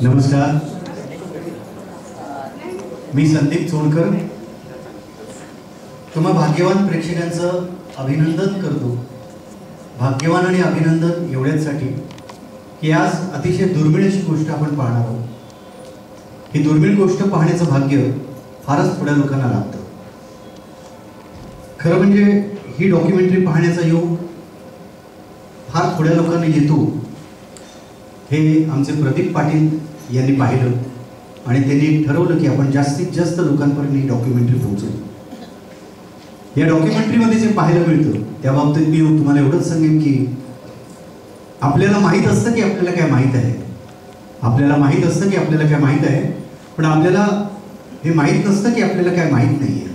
नमस्कार, मी संदीप चोणकर तुम्हा भाग्यवान प्रेक्षकांचं अभिनंदन करतो। भाग्यवान आणि अभिनंदन एवढ्यासाठी की आज अतिशय दुर्मिळ अशी गोष्ट आपण पाहणार आहोत। ही दुर्मिळ गोष्ट पाहण्याचं भाग्य फारच थोड्या लोकांना लाभतं। खरं म्हणजे ही डॉक्युमेंटरी पाहण्याचा योग फार थोड्या लोकांना येतो हे आमचे प्रदीप पाटील यांनी पाहिलं आणि त्यांनी ठरवलं की आपण जास्तीत जास्त लोकांपर्यंत ही डॉक्युमेंटरी पोहोचवू। या डॉक्युमेंटरीमध्ये जे पाहायला मिळतं त्या बाबतीत मी तुम्हाला एवढंच सांगेन की आपल्याला माहीत असतं की आपल्याला काय माहीत आहे, आपल्याला माहीत असतं की आपल्याला काय माहीत आहे, पण आपल्याला हे माहीत नसतं की आपल्याला काय माहीत नाही आहे।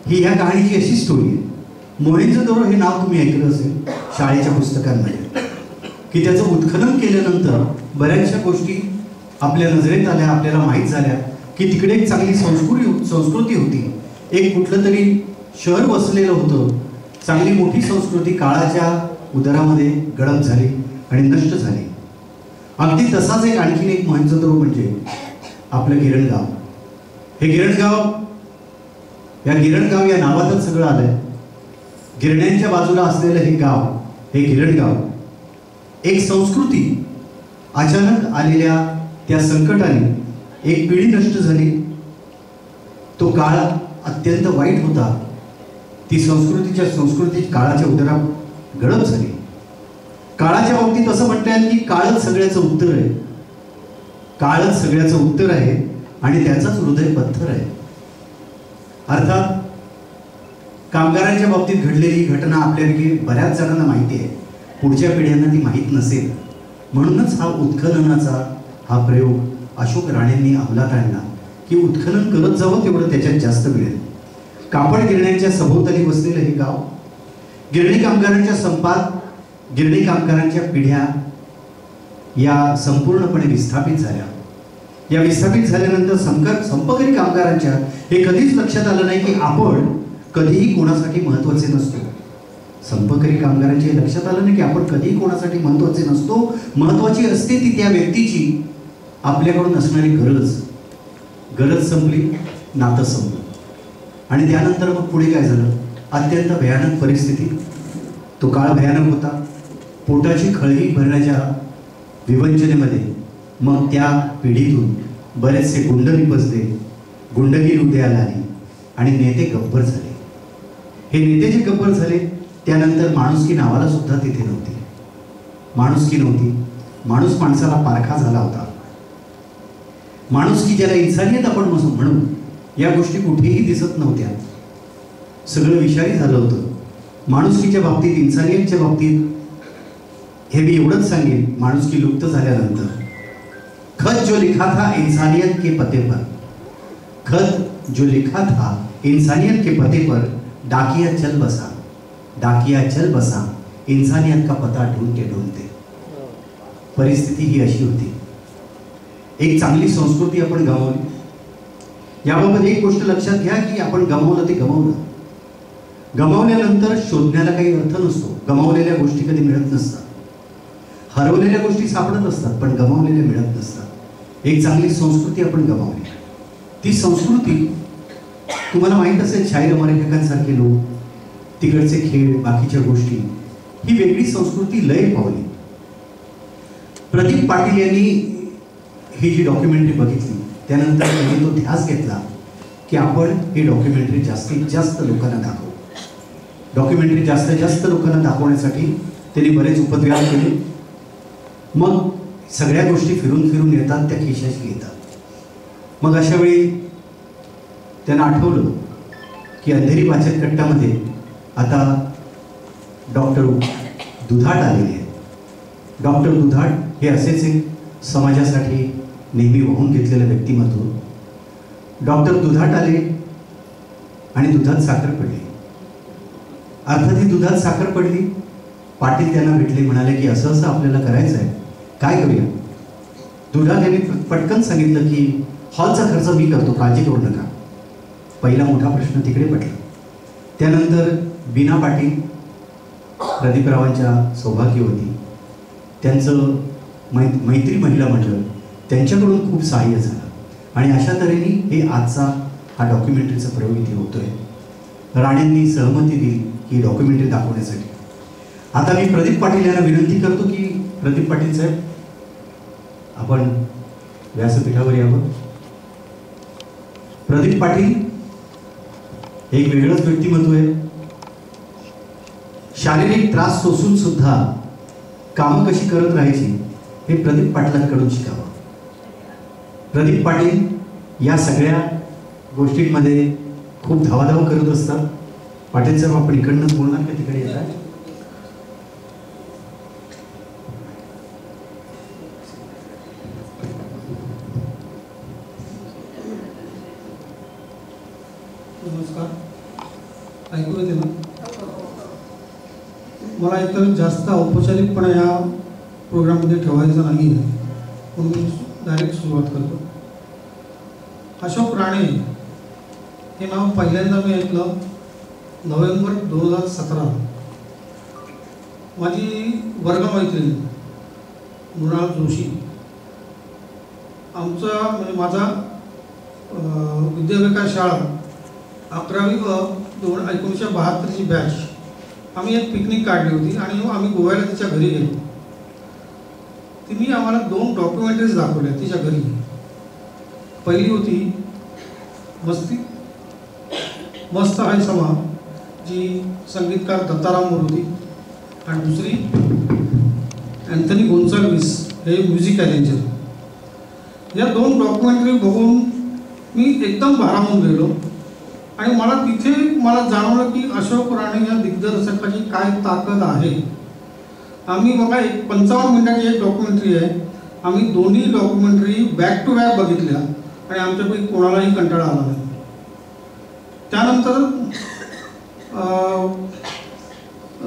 ही ह्या कहाणीची अशी स्टोरी आहे। मोहेंजोदरो हे नाव तुम्ही ऐकलं असेल शाळेच्या पुस्तकांमध्ये, की त्याचं उत्खनन केल्यानंतर बऱ्याचशा गोष्टी आपल्या नजरेत आल्या, आपल्याला माहीत झाल्या की तिकडे एक चांगली संस्कृती होती, एक कुठलं तरी शहर वसलेलं होतं, चांगली मोठी संस्कृती काळाच्या उदरामध्ये गडप झाली आणि नष्ट झाली। अगदी तसाच एक आणखीन एक मोहेंजोदरो म्हणजे आपलं गिरणगाव। हे गिरणगाव या नावातच सगळं आलंय। गिरण्यांच्या बाजूला असलेलं हे गाव, हे गिरणगाव, एक संस्कृती अचानक आलेल्या त्या संकटाने एक पिढी नष्ट झाली। तो काळ अत्यंत वाईट होता। ती संस्कृती काळाच्या उदरात गडप झाली। काळाच्या बाबतीत असं म्हणता येईल की काळच सगळ्याचं उत्तर आहे, काळच सगळ्याचं उत्तर आहे आणि त्याचाच हृदय पत्थर आहे। अर्थात कामगारांच्या बाबतीत घडलेली घटना आपल्यापैकी बऱ्याच जणांना माहिती आहे, पुढच्या पिढ्यांना ती माहीत नसेल, म्हणूनच हा उत्खननाचा हा प्रयोग अशोक राणेंनी अंमलात आणला की उत्खनन करत जावं तेवढं त्याच्यात जास्त मिळेल। कापड गिरण्यांच्या सभोवताली बसलेलं हे गाव, गिरणी कामगारांच्या संपात गिरणी कामगारांच्या पिढ्या या संपूर्णपणे विस्थापित झाल्या। या विस्थापित झाल्यानंतर संपकरी कामगारांच्या हे कधीच लक्षात आलं नाही की आपण कधीही कोणासाठी महत्त्वाचे नसतो। संपकरी कामगारांच्या लक्षात आलं नाही की आपण कधीही कोणासाठी महत्त्वाचे नसतो। महत्त्वाची असते ती त्या व्यक्तीची आपल्याकडून असणारी गरज संपली, नातं संपलं आणि त्यानंतर मग पुढे काय झालं, अत्यंत भयानक परिस्थिती। तो काळ भयानक होता। पोटाची खळगी भरण्याच्या विवंचनेमध्ये मग त्या पिढीतून बरेचसे गुंड निपजले, गुंडगिरी उदयाला आली आणि नेते गब्बर झाले। हे नेते जे गब्बर झाले त्यानंतर माणुसकी नावाला सुद्धा तिथे नव्हती, माणुसकी नव्हती। माणूस माणसाला पारखा झाला होता। माणुसकी ज्याला इन्सानियत आपण म्हणू, या गोष्टी कुठेही दिसत नव्हत्या। सगळं विषारी झालं होतं माणुसकीच्या बाबतीत, इन्सानियतच्या बाबतीत। हे मी एवढंच सांगेन, माणुसकी लुप्त झाल्यानंतर खत जो लिखा था इंसानियत के पते पर, खत जो लिखा था इंसानियत के पते पर, डाकिया चल बसा, डाकिया चल बसा, इंसानियत का पता ढूंढते ढूंढते। परिस्थिती ही अशी होती। एक चांगली संस्कृती आपण गमावली। याबाबत एक गोष्ट लक्षात घ्या की आपण गमावलं ते गमावलं। गमावल्यानंतर शोधण्याला काही अर्थ नसतो। गमावलेल्या गोष्टी कधी मिळत नसतात, हरवलेल्या गोष्टी सापडत असतात पण गमावलेल्या मिळत नसतात। एक चांगली संस्कृती आपण गमावली। ती संस्कृती तुम्हाला माहीत असेल, शाहीर अमेरिकनांसारखे लोक, तिकडचे खेळ, बाकीच्या गोष्टी, ही वेगळी संस्कृती लय पावली। प्रदीप पाटील यांनी ही जी डॉक्युमेंटरी बघितली त्यानंतर त्यांनी तो ध्यास घेतला की आपण ही डॉक्युमेंटरी जास्तीत जास्त लोकांना दाखवू। डॉक्युमेंटरी जास्तीत जास्त लोकांना दाखवण्यासाठी त्यांनी बरेच उपद्व्याप केले। मग सगळ्या गोष्टी फिरून फिरून येतात, त्या खिशाशी येतात। मग अशा वेळी त्यांना आठवलं की अंधेरी वाचन कट्टामध्ये आता डॉक्टर दुधाट आलेले आहेत। डॉक्टर दुधाट हे असेच एक समाजासाठी नेहमी वाहून घेतलेलं व्यक्तिमत्व। डॉक्टर दुधाट आले आणि दुधात साखर पडली। अर्थात ही दुधात साखर पडली। पाटील त्यांना भेटले, म्हणाले की असं असं आपल्याला करायचं आहे, काय करूया। दुधाट यांनी पटकन सांगितलं की हॉलचा खर्च मी करतो, काळजी करू नका। पहिला मोठा प्रश्न तिकडे पडला। त्यानंतर बीना पाटील प्रदीपरावांच्या सौभाग्यवती त्यांचं मैत्री महिला मंडळ त्यांच्याकडून खूप सहाय्य झालं आणि अशा तऱ्हेने हे आजचा हा डॉक्युमेंटरीचा प्रयोग इथे होतोय. राणेंनी सहमती दिली ही डॉक्युमेंटरी दाखवण्यासाठी. आता मी प्रदीप पाटील यांना विनंती करतो की प्रदीप पाटील साहेब आपण व्यासपीठावर यावं. प्रदीप पाटील एक वेगळंच व्यक्तिमत्व आहे. शारीरिक त्रास सोसून सुद्धा कामं कशी करत राहायची हे प्रदीप पाटलांकडून शिकावं. प्रदीप पाटील या सगळ्या गोष्टींमध्ये खूप धावाधाव करत असतात. पाटील साहेब आपण इकडनंच बोलणार का तिकडे येतात? नमस्कार, ऐकू येते ना? मला इतर जास्त औपचारिकपणा या प्रोग्राममध्ये ठेवायचा नाही आहे, म्हणून मी डायरेक्ट सुरुवात करतो. अशोक राणे हे नाव पहिल्यांदा मी ऐकलं नोव्हेंबर 2017. माझी वर्गमैत्रीण मृणाल जोशी, आमचा म्हणजे माझा विद्याविकास शाळा 11वी व 1972ची बॅच, आम्ही एक पिकनिक काढली होती आणि आम्ही गोव्याला तिच्या घरी गेलो. तिने आम्हाला 2 डॉक्युमेंटरीज दाखवल्या तिच्या घरी. पहिली होती मस्त आहे समा, जी संगीतकार दत्ताराम मोरुती, आणि दुसरी अँथनी गोन्साल्विस हे म्युझिक अरेंजर. या 2 डॉक्युमेंटरी बघून मी एकदम भारावून गेलो आणि मला जाणवलं की अशोक राणे या दिग्दर्शकाची काय ताकद आहे. आम्ही बघा 55 मिनिटाची एक डॉक्युमेंटरी आहे. आम्ही दोन्ही डॉक्युमेंटरी बॅक टू बॅक बघितल्या आणि आमच्यापैकी कोणालाही कंटाळा आला नाही. त्यानंतर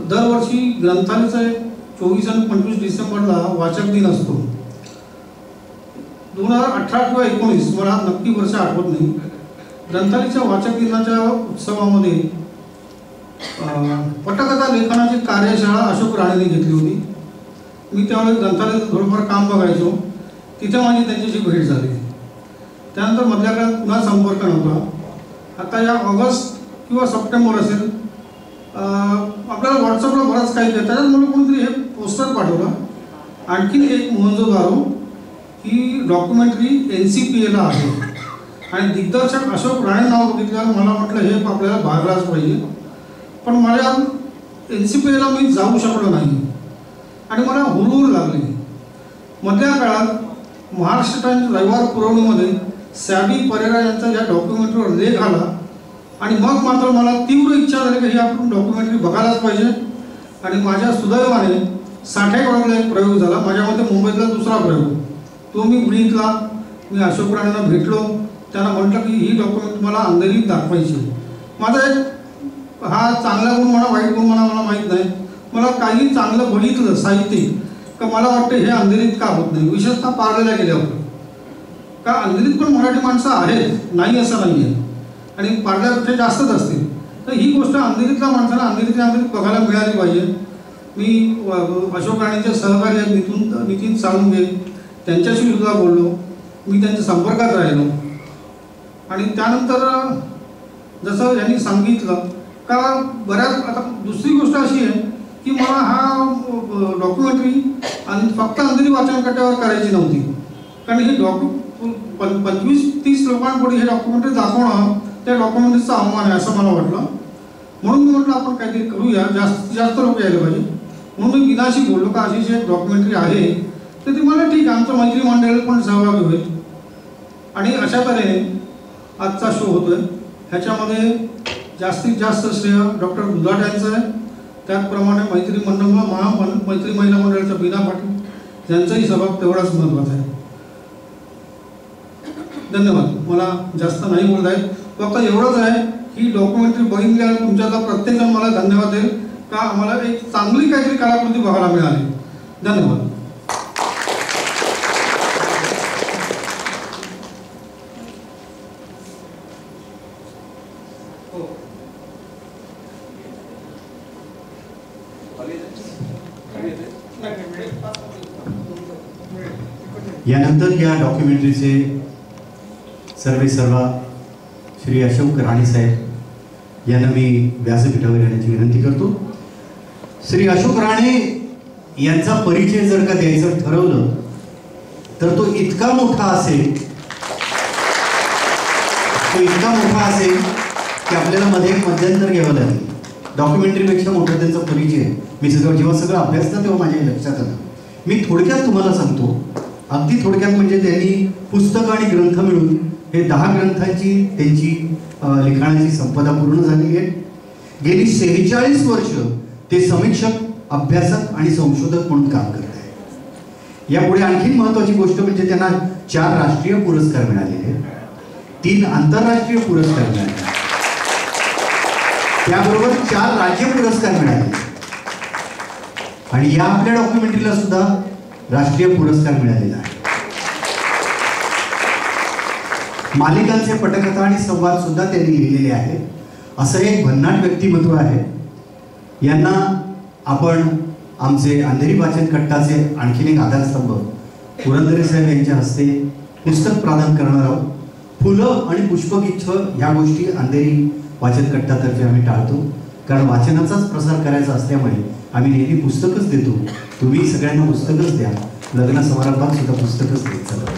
दरवर्षी ग्रंथालयाचा 24 आणि 25 डिसेंबरला वाचक दिन असतो. 2018 किंवा 19, मला नक्की वर्ष आठवत नाही. ग्रंथालयाच्या वाचक दिनाच्या उत्सवामध्ये पटकथा लेखनाची कार्यशाळा अशोक राणेंनी घेतली होती. मी त्यावेळेस ग्रंथालयात थोडंफार काम बघायचो. तिथे माझी त्यांच्याशी भेट झाली. त्यानंतर मधल्या काळात पुन्हा संपर्क नव्हता. आता या ऑगस्ट किंवा सप्टेंबर असेल, आपल्याला व्हॉट्सअपला बरंच काही येतं. त्याच्यात मला कोणतरी हे पोस्टर पाठवलं. आणखीन एक मोहनजोदारो ही डॉक्युमेंटरी NCPAला आहे आणि दिग्दर्शक अशोक राणे नाव बघितल्यावर मला म्हटलं हे आपल्याला बघायलाच पाहिजे. पण माझ्या NCPAला मी जाऊ शकलो नाही आणि मला हुरहुर लागली. मधल्या काळात महाराष्ट्र टाइम्स रविवार पुरवणीमध्ये सॅबी परेरा यांचा या डॉक्युमेंटरीवर लेख आला आणि मग मात्र मला तीव्र इच्छा झाली की ही आपण डॉक्युमेंटरी बघायलाच पाहिजे. आणि माझ्या सुदैवाने साठेगडला एक प्रयोग झाला. माझ्यामध्ये मुंबईतला दुसरा प्रयोग, तो मी बघितला. मी अशोक राणेंना भेटलो. त्यांना म्हटलं की ही डॉक्युमेंट मला अंधेरीत दाखवायची. माझा एक हा चांगला गुण म्हणा वाईट गुण म्हणा मला माहीत नाही. मला काही चांगलं बघितलं साहित्यिक का मला वाटतं हे अंधेरीत का होत नाही, विशेषतः पारलेल्या गेल्यावर. का अंधेरीत पण मराठी माणसं आहेत, नाही असं नाही आहे, आणि पारल्यापेक्षा जास्तच असतील. तर ही गोष्ट अंधेरीतल्या माणसाला अंधेरीत बघायला मिळाली पाहिजे. मी अशोक राणेंचे सहकारी आहेत नितीन साळुंखे, त्यांच्याशी सुद्धा बोललो. मी त्यांच्या संपर्कात राहिलो. आणि त्यानंतर जसं यांनी सांगितलं का बऱ्याच, आता दुसरी गोष्ट अशी आहे की मला हा डॉक्युमेंटरी फक्त अंधेरी वाचन कट्ट्यावर करायची नव्हती. कारण हे 25-30 लोकांपुढे हे डॉक्युमेंटरी दाखवणं त्या डॉक्युमेंटरीचा अवमान आहे असं मला वाटलं. म्हणून मी म्हटलं आपण काहीतरी करूया, जास्तीत जास्त लोक यायला पाहिजे. म्हणून मी विनाशी बोललो का अशी जी डॉक्युमेंटरी आहे तर ती मला ठीक आहे, आमचं मैत्री मंडळ पण सहभागी होईल. आणि अशा तऱ्हेने आजचा शो होतोय. ह्याच्यामध्ये जास्तीत जास्त श्रेय डॉक्टर दुधाट यांचं आहे. त्याचप्रमाणे मैत्री महिला मंडळाच्या बीना पाटील यांचाही सहभाग तेवढाच महत्त्वाचा आहे. धन्यवाद. मला जास्त नाही बोलत आहे, फक्त एवढंच आहे ही डॉक्युमेंटरी बघितल्यावर तुमच्याला प्रत्येकजण मला धन्यवाद देईल का आम्हाला एक चांगली काहीतरी कलाकृती बघायला मिळाली. धन्यवाद. यानंतर या डॉक्युमेंटरीचे सर्वा श्री अशोक राणे साहेब यांना मी व्यासपीठावर येण्याची विनंती करतो. श्री अशोक राणे यांचा परिचय जर का द्यायचं ठरवलं तर तो इतका मोठा असेल की आपल्याला मध्ये एक मध्यंतर घ्यावं लागेल. डॉक्युमेंटरीपेक्षा मोठा त्यांचा परिचय मी जेव्हा सगळं अभ्यासलं तेव्हा माझ्या लक्षात आलं. मी थोडक्यात तुम्हाला सांगतो, अगदी थोडक्यात. म्हणजे त्यांनी पुस्तकं आणि ग्रंथ मिळून हे 10 ग्रंथांची त्यांची लिखाणाची संपदा पूर्ण झालेली आहे. गेली 46 वर्ष ते समीक्षक, अभ्यासक आणि संशोधक म्हणून काम करत आहेत. यापुढे आणखी महत्वाची गोष्ट म्हणजे त्यांना 4 राष्ट्रीय पुरस्कार मिळालेले, 3 आंतरराष्ट्रीय पुरस्कार मिळाले, त्याबरोबर 4 राज्य पुरस्कार मिळाले आणि या आपल्या डॉक्युमेंटरीला सुद्धा राष्ट्रीय पुरस्कार मिळालेला आहे. मालिकांचे पटकथा आणि संवाद सुद्धा त्यांनी लिहिलेले आहेत. असं एक भन्नाट व्यक्तिमत्व आहे. यांना आपण आमचे अंधेरी वाचन कट्टाचे आणखीन एक आधारस्तंभ पुरंदरे साहेब यांच्या हस्ते पुस्तक प्रदान करणार आहोत. फुलं आणि पुष्पगुच्छ ह्या गोष्टी अंधेरी वाचन कट्टातर्फे आम्ही टाळतो, कारण वाचनाचाच प्रसार करायचा असल्यामुळे आम्ही नेहमी पुस्तकच देतो. तुम्ही सगळ्यांना पुस्तकच द्या, लग्न समारंभात सुद्धा पुस्तकच द्यायचं.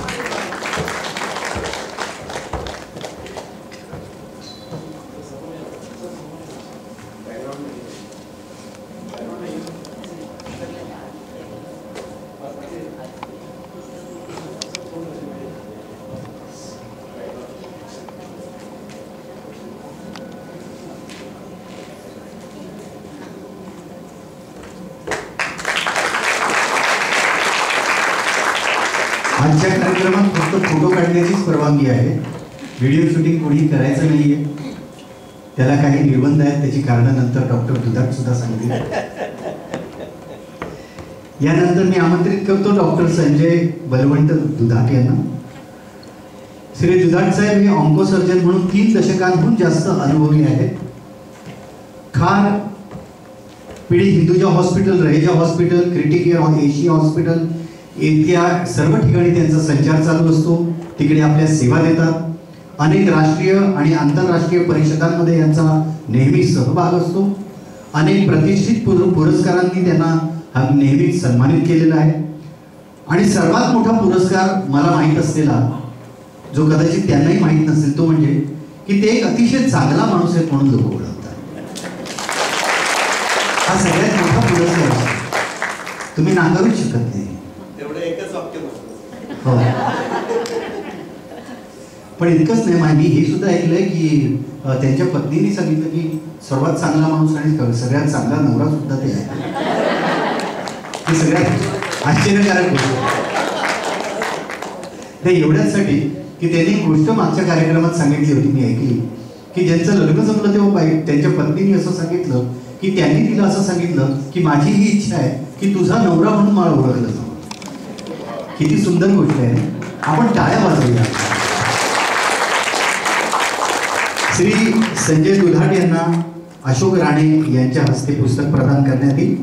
आजच्या कार्यक्रमात फक्त फोटो काढण्याचीच परवानगी आहे. व्हिडिओ शूटिंग कोणी करायचं नाहीये. त्याला काही निर्बंध आहेत, त्याची कारणं नंतर डॉक्टर दुधाट सुद्धा सांगतील. यानंतर मी आमंत्रित करतो डॉक्टर संजय बलवंत दुधाट यांना. श्री दुधाट साहेब हे ऑन्कोसर्जन म्हणून 3 दशकांहून जास्त अनुभवी आहेत. खार पिढी Hinduja hospital, Raheja hospital, critic care Asia hospital इत्या सर्व ठिकाणी त्यांचा संचार चालू असतो. तिकडे आपल्या सेवा देतात. अनेक राष्ट्रीय आणि आंतरराष्ट्रीय परिषदांमध्ये यांचा नेहमी सहभाग असतो. अनेक प्रतिष्ठित पुरस्कारांनी त्यांना नेहमीच सन्मानित केलेला आहे. आणि सर्वात मोठा पुरस्कार मला माहीत असलेला, जो कदाचित त्यांनाही माहीत नसेल, तो म्हणजे की ते एक अतिशय चांगला माणूस आहे म्हणून लोक ओळखतात. हा सगळ्यात मोठा पुरस्कार असतो, तुम्ही नाकारूच शकत नाही. हो, पण इतकंच नाही, मी हे सुद्धा ऐकलंय की त्यांच्या पत्नीने सांगितलं की सर्वात चांगला माणूस आणि सगळ्यात चांगला नवरा सुद्धा ते आहे. हे सगळ्यात आश्चर्यकारक गोष्ट नाही. एवढ्यासाठी की त्यांनी गोष्ट मागच्या कार्यक्रमात सांगितली होती, मी ऐकली, की ज्यांचं लग्न जमलं तेव्हा त्यांच्या पत्नीने असं सांगितलं की त्यांनी तिला असं सांगितलं की माझी ही इच्छा आहे की तुझा नवरा म्हणून मला ओळखलं जावं. किती सुंदर गोष्ट आहे. आपण टाळ्या वाजवूया. श्री संजय दुधाट यांना अशोक राणे यांच्या हस्ते पुस्तक प्रदान करण्यात येईल.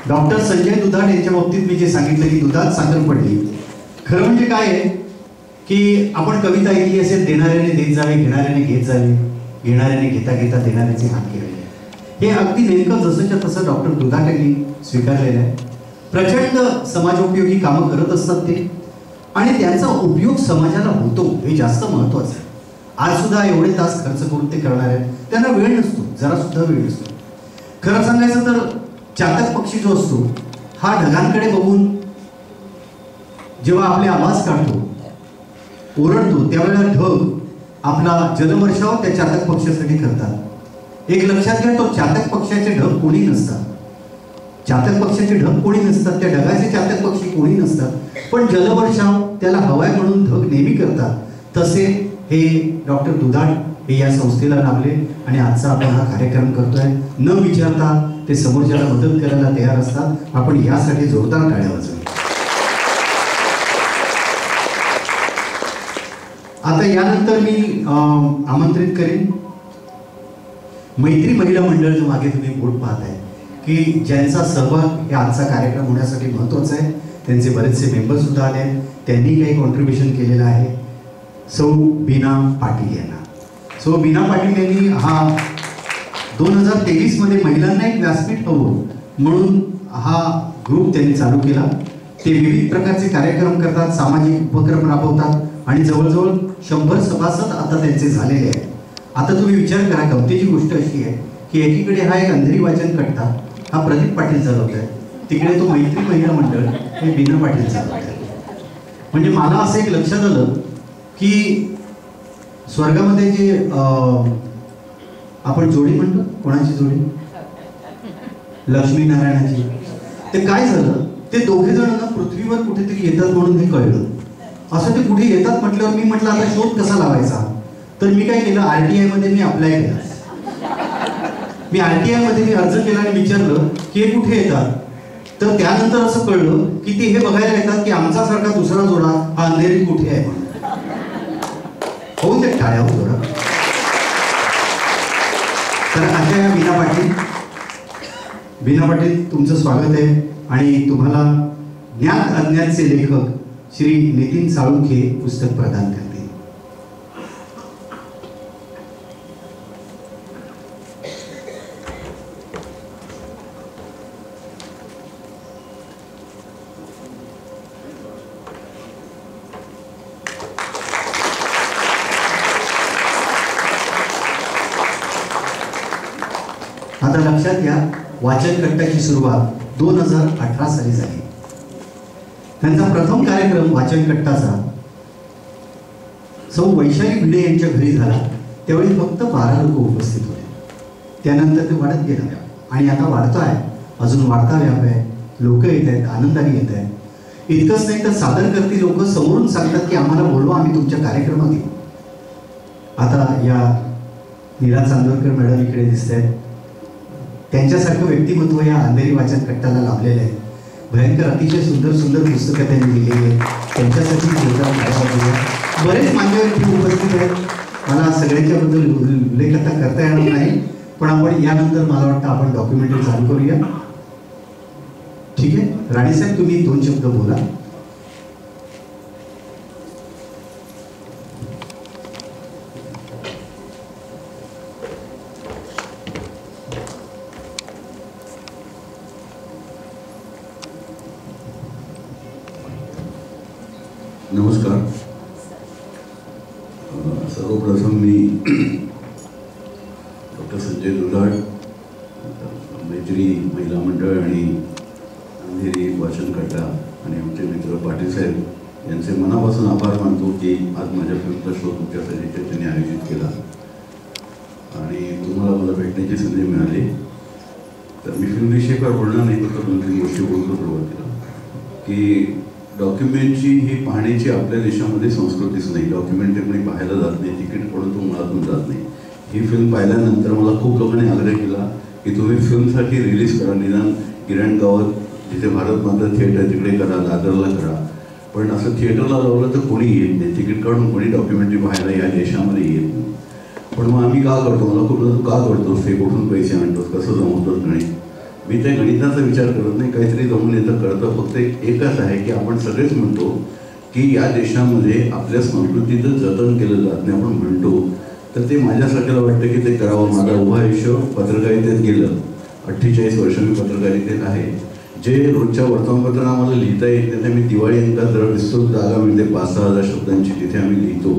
डॉक्टर संजय दुधाट यांच्या बाबतीत मी जे सांगितलं की दुधात साखर पडली, खरं म्हणजे काय आहे की आपण कविता ऐकली असेल, देणाऱ्याने देत जावे, घेणाऱ्याने घेत जावे, घेणाऱ्याने घेता घेता देणाऱ्याचे हात घ्यावे. हे अगदी नेमकं जसंच्या तसं डॉक्टर दुधाट यांनी स्वीकारलेलं आहे. प्रचंड समाजोपयोगी कामं करत असतात ते, आणि त्यांचा उपयोग समाजाला होतो हे जास्त महत्वाचं आहे. आज सुद्धा एवढे तास खर्च करून ते करणार आहेत. त्यांना वेळ नसतो, जरा सुद्धा वेळ नसतो. खरं सांगायचं तर चातक पक्षी जो असतो हा ढगांकडे बघून जेव्हा आपले आवाज काढतो, ओरडतो, त्यावेळेला ढग आपला जलवर्षाव त्या चातक पक्षासाठी करतात. एक लक्षात घ्या, तो चातक पक्षाचे ढग कोणी नसतात. चातक पक्षाचे ढग कोणी नसतात, त्या ढगाचे चातक पक्षी कोणी नसतात, पण जलवर्षाव त्याला हवाय म्हणून ढग नेहमी करतात. तसे हे डॉक्टर दुधाट हे या संस्थेला लाभले आणि आजचा आपण हा कार्यक्रम करतोय. न विचारता ते समोरच्याला मदत करायला तयार असतात. आपण यासाठी जोरदार टाळ्या वाजवूया. आता यानंतर मी आमंत्रित करेन मैत्री महिला मंडळ, जो मागे तुम्ही बोर्ड पाहताय, की ज्यांचा सहभाग हे आजचा कार्यक्रम होण्यासाठी महत्त्वाचा आहे. त्यांचे बरेचसे मेंबर सुद्धा आले आहेत, त्यांनी काही कॉन्ट्रीब्युशन केलेलं आहे. सौ बीना पाटील यांना, सौ बीना पाटील यांनी हा 2023 मध्ये महिलांना एक व्यासपीठ हवं म्हणून हा ग्रुप त्यांनी चालू केला. ते विविध प्रकारचे कार्यक्रम करतात, सामाजिक उपक्रम राबवतात आणि जवळजवळ 100 सभासद आता त्यांचे झालेले आहेत. आता तुम्ही विचार करा, गमतीची गोष्ट अशी आहे की एकीकडे हा एक अंधेरी वाचन कट्टा हा प्रदीप पाटील चालवत आहे, तिकडे तो मैत्री महिला मंडळ हे बीना पाटील चालवत आहे. म्हणजे मला असं एक लक्षात आलं की स्वर्गामध्ये जे आपण जोडी म्हणतो, कोणाची जोडी, लक्ष्मी नारायणाची, ते काय झालं, ते दोघे जण ना पृथ्वीवर कुठेतरी येतात म्हणून हे कळलं. असं ते कुठे येतात म्हटल्यावर मी म्हटलं आता शोध कसा लावायचा, तर मी काय केलं, RTI मध्ये मी अप्लाय केलं. मी RTI मध्ये मी अर्ज केला आणि विचारलं की हे कुठे येतात, तर त्यानंतर असं कळलं की ते हे बघायला येतात की आमच्यासारखा दुसरा जोडा हा अंधेरीत कुठे आहे म्हणून. होऊन ते टाळ्या होतो ना. तर अशा या बीना पाटील तुमचं स्वागत आहे आणि तुम्हाला ज्ञात अज्ञातचे लेखक श्री नितीन साळुंखे पुस्तक प्रदान करतील. आता लक्षात घ्या, वाचन कट्ट्याची सुरुवात 2018 साली झाली. त्यांचा प्रथम कार्यक्रम वाचन कट्टाचा सौ वैशाली भिडे यांच्या घरी झाला. त्यावेळी फक्त 12 लोक उपस्थित होते. त्यानंतर ते वाढत गेलं आणि आता वाढतो आहे, अजून वाढता व्याप आहे. लोक येत आहेत, आनंदाने येत आहेत. इतकंच नाही तर सादरकर्ती लोक समोरून सांगतात की आम्हाला बोलवा, आम्ही तुमच्या कार्यक्रमात येऊ. आता या नीरा चांदोरकर मॅडम इकडे दिसत आहेत. त्यांच्यासारखं व्यक्तिमत्व या अंधेरी वाचन कट्ट्याला लाभलेलं आहे. भयंकर अतिशय सुंदर सुंदर पुस्तकं त्यांनी लिहिलेली आहेत. त्यांच्यासाठी बरेच मान्यवर इथे उपस्थित आहेत. मला सगळ्यांच्याबद्दल उल्लेख आता करता येणार नाही, पण आपण यानंतर मला वाटतं आपण डॉक्युमेंटरी चालू करूया. ठीक आहे राणीसाहेब, तुम्ही 2 शब्द बोला. नमस्कार. सर्वप्रथम मी डॉक्टर संजय दुधाट, मैत्री महिला मंडळ आणि अंधेरी वाचन कट्टा आणि आमचे मित्र पाटील साहेब यांचे मनापासून आभार मानतो की आज माझ्या फिल्मचा शो तुमच्यासाठी त्यांनी आयोजित केला आणि तुम्हाला मला भेटण्याची संधी मिळाली. तर मी फिल्मविषयी फार बोलणार नाही, फक्त 2-3 गोष्टी बोलतो सुरुवातीला. की डॉक्युमेंटरी ही पाहण्याची आपल्या देशामध्ये संस्कृतीच नाही. डॉक्युमेंटरी कोणी पाहायला जात नाही, तिकीट पडून तो मुळातून जात नाही. ही फिल्म पाहिल्यानंतर मला खूप लोकांनी आग्रह केला की तुम्ही फिल्मसाठी रिलीज करा, निदान गिरणगावात जिथे भारत माता थिएटर तिकडे करा, दादरला करा. पण असं थिएटरला लावलं तर कोणी येत नाही, तिकीट काढून कोणी डॉक्युमेंटरी पाहायला या देशामध्ये येत नाही. पण मग आम्ही का करतो, मला खूप का करतोस, ते कुठून पैसे आणतोस, कसं जमवतोस गणित. मी त्या गणिताचा विचार करत नाही, काहीतरी जमून येतं कळतं. फक्त एकच आहे की आपण सगळेच म्हणतो की या देशामध्ये आपल्या संस्कृतीचं जतन केलं जात नाही. आपण म्हणतो तर ते माझ्यासारख्याला वाटतं की ते करावं. माझं उभं आयुष्य पत्रकारितेत गेलं. 48 वर्ष मी पत्रकारितेत आहे. जे रोजच्या वर्तमानपत्रात आम्हाला लिहिता येत नाही, मी दिवाळी अंकात जरा विस्तृत जागा मिळते 5-6 हजार शब्दांची, तिथे आम्ही लिहितो.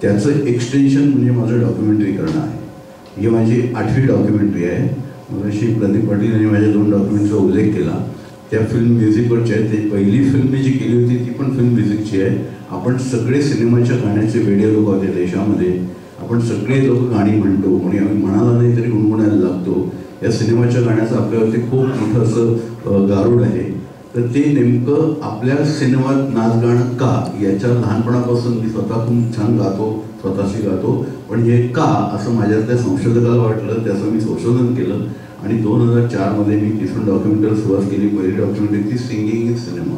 त्याचं एक्सटेन्शन म्हणजे माझं डॉक्युमेंटरी करणं आहे. ही माझी 8वी डॉक्युमेंटरी आहे. मगाशी प्रदीप पाटील यांनी माझ्या 2 डॉक्युमेंटचा उल्लेख केला. त्या फिल्म म्युझिकवरची आहे. ते पहिली फिल्म मी जी केली होती ती पण फिल्म म्युझिकची आहे. आपण सगळे सिनेमाच्या गाण्याचे वेडे लोक होते देशामध्ये. आपण सगळे लोक गाणी म्हणतो, कोणी आम्ही म्हणाला नाही तरी गुणगुणायला लागतो. या सिनेमाच्या गाण्याचं आपल्यावरती खूप मोठं असं गारुड आहे. तर ते नेमकं आपल्या सिनेमात नाच गाणं का, याच्या लहानपणापासून मी स्वतः खूप छान गातो, स्वतःशी गातो. पण हे का असं माझ्या त्या संशोधकाला वाटलं, त्याचं मी संशोधन केलं आणि 2004 मी तिथून डॉक्युमेंटरी सुरुवात केली. पहिली डॉक्युमेंटरी ती सिंगिंग इन सिनेमा.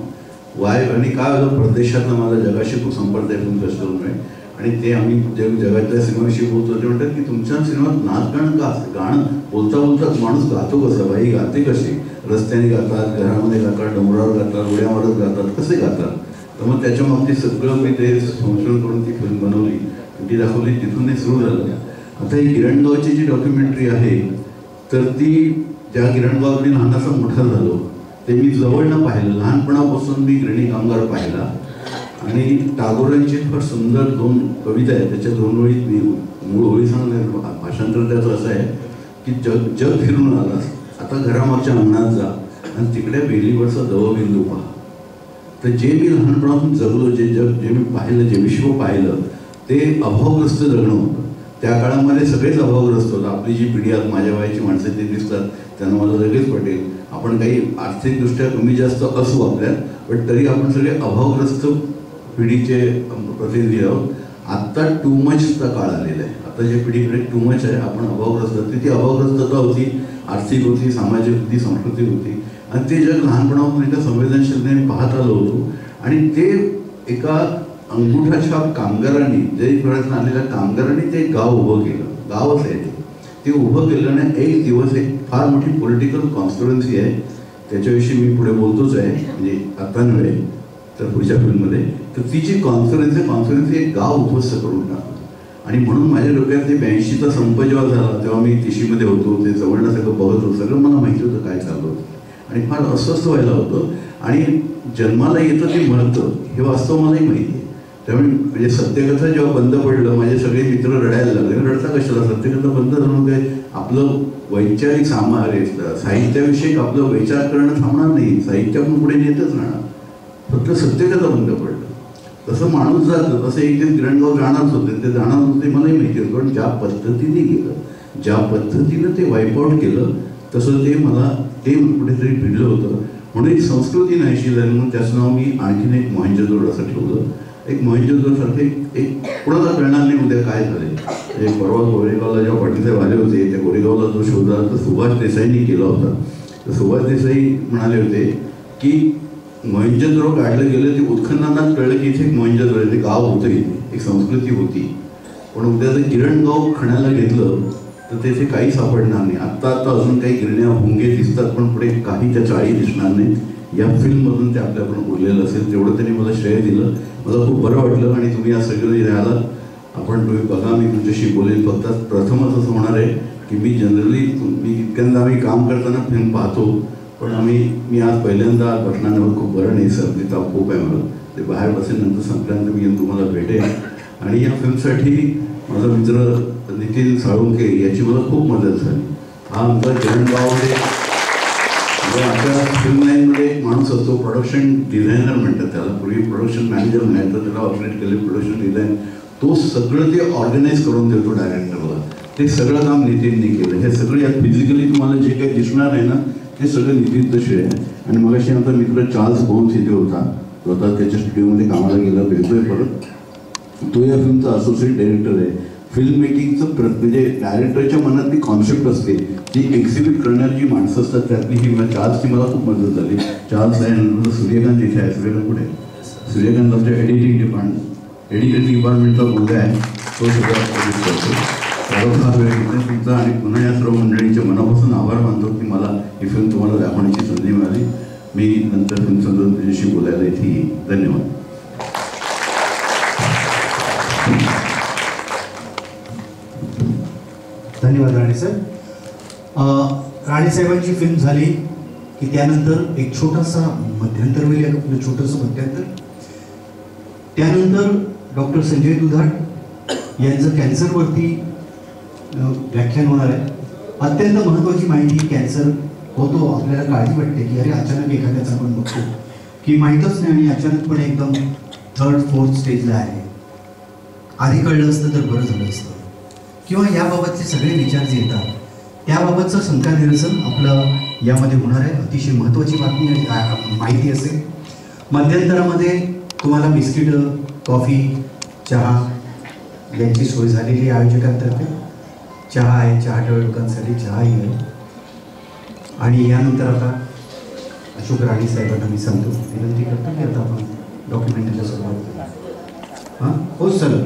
वाय आणि काय झालं, परदेशातनं मला जगाशी संपर्क आहे फिल्म फेस्टिवलमुळे आणि ते आम्ही जगातल्या सिनेमाविषयी बोलतो ते म्हणतात की तुमच्या सिनेमात नाच गाणं का असतं, गाणं बोलता बोलताच माणूस गातो कसं, बाई गाते कशी, रस्त्याने गातात, घरामध्ये गातात, डोंगरावर गातात, उड्या मारत गातात, कसे गातात. तर मग त्याच्या बाबतीत सगळं मी ते संशोधन करून ती फिल्म बनवली, ती दाखवली, तिथून ते सुरू झालं. आता ही गिरणगावची जी डॉक्युमेंटरी आहे तर ती ज्या गिरणगावात मी लहानाचा मोठा झालो ते मी जवळनं पाहिलं. लहानपणापासून मी गिरणी कामगार पाहिला आणि टागोरांची फार सुंदर 2 कविता आहेत, त्याच्या 2 ओळीत मी मूळ ओळी सांगणार. भाषांतर त्याचं असं आहे की जग जग फिरून आलास, आता घरामागच्या अंगणात जा आणि तिकडे वेलीवरचा दवबिंदू पहा. तर जे मी लहानपणापासून जगलो, जे जग जे मी पाहिलं, जे विश्व पाहिलं ते अभावग्रस्त जगणं होतं. त्या काळामध्ये सगळेच अभावग्रस्त होतं. आपली जी पिढी आज माझ्या वयाची माणसं ते दिसतात त्यांना मला लगेच पटेल. आपण काही आर्थिकदृष्ट्या कमी जास्त असू आपल्यात, पण तरी आपण सगळे अभावग्रस्त पिढीचे प्रतिनिधी आहोत. आत्ता टू मचचा काळ आलेला आहे. आता जे पिढीकडे टू मच आहे, आपण अभावग्रस्त. ती अभावग्रस्तता होती, आर्थिक होती, सामाजिक होती, सांस्कृतिक होती आणि ते जग लहानपणापासून एका संवेदनशीलतेने पाहत आलो होतो. आणि ते एका अंगुठाछाप कामगारांनी, जयपुरातून आलेल्या कामगारांनी ते गाव उभं केलं. गावच आहे ते उभं केलं आणि एक दिवस एक फार मोठी पॉलिटिकल कॉन्स्पिरन्सी आहे, त्याच्याविषयी मी पुढे बोलतोच आहे, म्हणजे आता नव्हे तर पुढच्या फिल्ममध्ये. तर ती जी कॉन्फरन्सी एक गाव उद्ध्वस्त करून टाकलं. आणि म्हणून माझ्या डोक्यात ते 82चा संप जेव्हा झाला तेव्हा मी तिशीमध्ये होतो, ते जवळनं सगळं बघत होतं, सगळं मला माहिती होतं काय चाललं होतं आणि फार अस्वस्थ व्हायला होतं. आणि जन्माला येतं ते मरतं हे वास्तव मलाही माहिती आहे. त्यामुळे म्हणजे सत्यकथा जेव्हा बंद पडलं, माझे सगळे मित्र रडायला लागले. रडता कशाला, सत्यकथा बंद झालं काय, आपलं वैचारिक साहित्याविषयी आपलं विचार करणं थांबणार नाही, साहित्य आपण पुढे नेतच राहणार, फक्त सत्यकथा बंद पडलं. तसं माणूस जातं, तसं एक दिवस गिरणगाव जाणारच होते, ते जाणार होते मलाही माहिती होतं. पण ज्या पद्धतीने गेलं, ज्या पद्धतीनं ते वाईपआउट केलं, तसं ते मला ते कुठेतरी भिडलं होतं. म्हणून एक संस्कृती नाहीशी झाली. म्हणून त्याचं नाव मी आणखीन एक मोहनजोदडो असं ठेवलं. एक मोहनजोदडोसारखे एक कुणाला कळणार नाही उद्या काय झाले. एक परवा गोरेगावला जेव्हा पाटीलसाहेब आले होते, त्या गोरेगावला जो शोध तो सुभाष देसाईंनी केला होता. तर सुभाष देसाई म्हणाले होते की मोहनजोदडो काढलं गेलं, ते उत्खननात कळलं की इथे एक मोहनजोदडो, ते गाव होतं, इथे एक संस्कृती होती. पण उद्या जर गिरणगाव खणायला घेतलं तर तेथे काही सापडणार नाही. आत्ता अजून काही गिरण्या भुंगे दिसतात, पण पुढे काही त्या चाळी दिसणार नाही. या फिल्ममधून ते आपल्याकडून उरलेलं असेल, तेवढं त्यांनी मला श्रेय दिलं. मला खूप बरं वाटलं. आणि तुम्ही आज सगळे राहिला, तुम्ही बघा, मी तुमच्याशी बोलेल. फक्त प्रथमच असं होणार आहे की मी जनरली इतक्यांदा आम्ही काम करताना फिल्म पाहतो, पण मी आज पहिल्यांदा बसणार. खूप बरं नाही सर, ते ताप खूप आहे मला. ते बाहेर बसेल, नंतर संपल्यानंतर मी तुम्हाला भेटेन. आणि या फिल्मसाठी माझा मित्र नितीन साळुंके याची मला खूप मदत झाली. हा आमचा गिरणगावमध्ये आपल्या फिल्म लाईनमध्ये एक माणूस असतो, प्रोडक्शन डिझायनर म्हणतात त्याला, पूर्वी प्रोडक्शन मॅनेजर म्हणायचं, त्याला ऑपरेट केले प्रोडक्शन डिझाईन. तो सगळं ते ऑर्गनाईज करून देतो डायरेक्टरला. ते सगळं काम नितीनने केलं. हे सगळं यात फिजिकली तुम्हाला जे काही दिसणार आहे ना, ते सगळं नितीनचं श्रेय आहे. आणि मगाशी आमचा मित्र चार्ल्स बोन्स इथे होता, तो आता त्याच्या स्टुडिओमध्ये कामाला गेला, भेटतोय परत. तो या फिल्मचा असोसिएट डायरेक्टर आहे. फिल्म मेकिंगचं म्हणजे डायरेक्टरच्या मनात ती कॉन्सेप्ट असते, ती एक्झिक्यूट करणारी जी माणसं असतात त्यातली ही चार्ल्सची मला खूप मदत झाली. चार्ल्स आहे, नंतर सूर्यकांत इथे आहे. सूर्यकांत कुठे? सूर्यकांत आमच्या एडिटिंग डिपार्टमेंटचा मुलगा आहे, तो सगळा करतो. फार वेळ घेतला तुमचा. आणि पुन्हा या सर्व मंडळींचे मनापासून आभार मानतो की मला ही फिल्म तुम्हाला दाखवण्याची संधी मिळाली. मी नंतर तुमचं तुझ्याशी बोलायला इथे येईल. धन्यवाद. धन्यवाद राणे सर. राणेसाहेबांची फिल्म झाली की त्यानंतर एक छोटासा मध्यंतर होईल, आपलं छोटंसं मध्यंतर. त्यानंतर डॉक्टर संजय दुधाट यांचं कॅन्सरवरती व्याख्यान होणार आहे. अत्यंत महत्त्वाची माहिती. कॅन्सर होतो, आपल्याला काळजी वाटते की अरे अचानक एखाद्याचा आपण बघतो की माहीतच नाही आणि अचानकपणे एकदम 3rd 4th स्टेजला आहे. आधी कळलं असतं तर बरं झालं असतं. किंवा याबाबतचे सगळे विचार जे येतात त्याबाबतचं शंका निरसन आपलं यामध्ये होणार आहे. अतिशय महत्त्वाची बातमी आणि माहिती असेल. मध्यंतरामध्ये तुम्हाला बिस्किटं, कॉफी, चहा यांची सोय झालेली आयोजकांतर्फे. चहा आहे, चहाट्या लोकांसाठी चहाही आहे. आणि यानंतर आता अशोक राणे साहेबांना मी सांगतो, विनंती करतो की आता आपण डॉक्युमेंटरीला सुरुवात करू. हां हो सर.